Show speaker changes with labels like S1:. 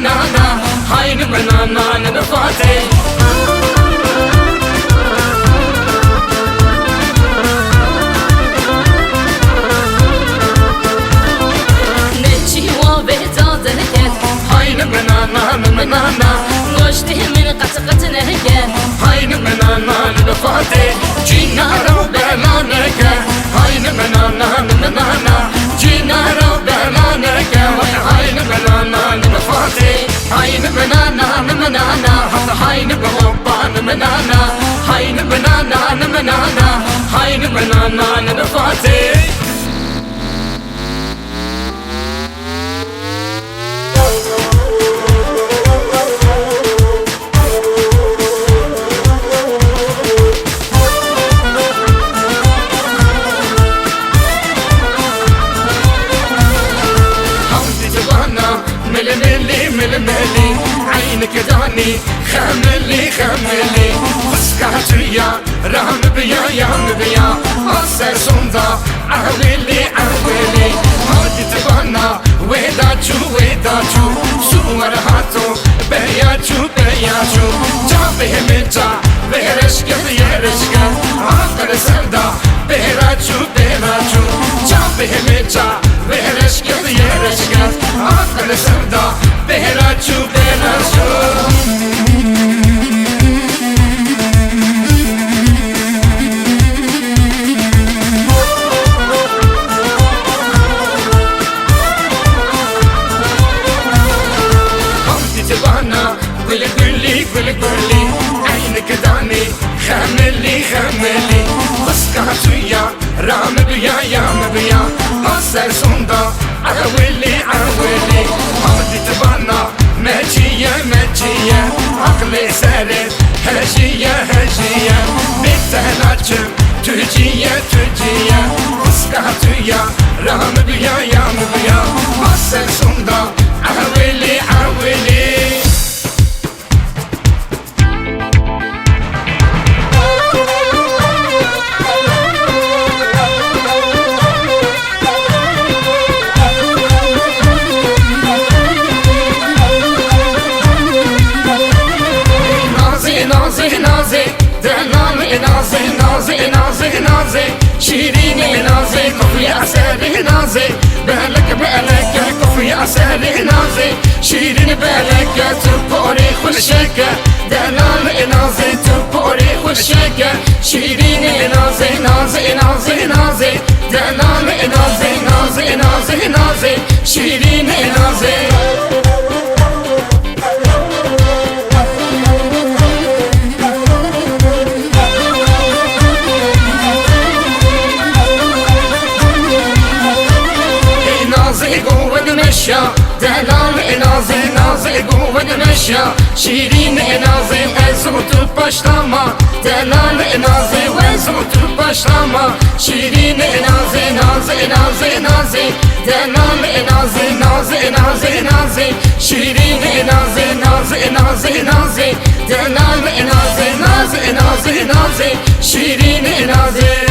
S1: منانا هاي منانا نفاتي منانا گوشتی من قطقت نهگه هاي منانا نفاتي جينا رو بلانك هاي منانا جينا رو بلانك هاي منانا نفاتي هاي منانا هاي بغبان منانا هاي منانا هاي منانا نفاتي ملي عينك داني خملي خسكاتيا رام بيا يا بيا أسر سوندا أهلي هادي تبانا ويداتشو سوار هاتو بياتشو جابه ميتا بيرشك آخر سردا بيراتشو جابه ميتا بيرشك آخر سردا بيراتشو قولي عينك داني خملي خسكاتيا رام بيا يا بيا أسر سوندا أولي هادي تبانا مجية عقلي سرد هجية بتهناتشم تجية خسكاتيا رام بيا يا بيا أسر سوندا أولي نازي شيريني نازي كفي أسالي نازي بالك كفي أسالي نازي شيرين بالك تبوري خلشك دلال نازي تبوري خلشك شيريني نازي دلال نازي شيريني نازي دلال نازي قوة مشا شيرين نازي وزوت باشلama دلال نازي وزوت باشلama شيرين نازي دلال نازي شيرين نازي دلال نازي شيرين نازي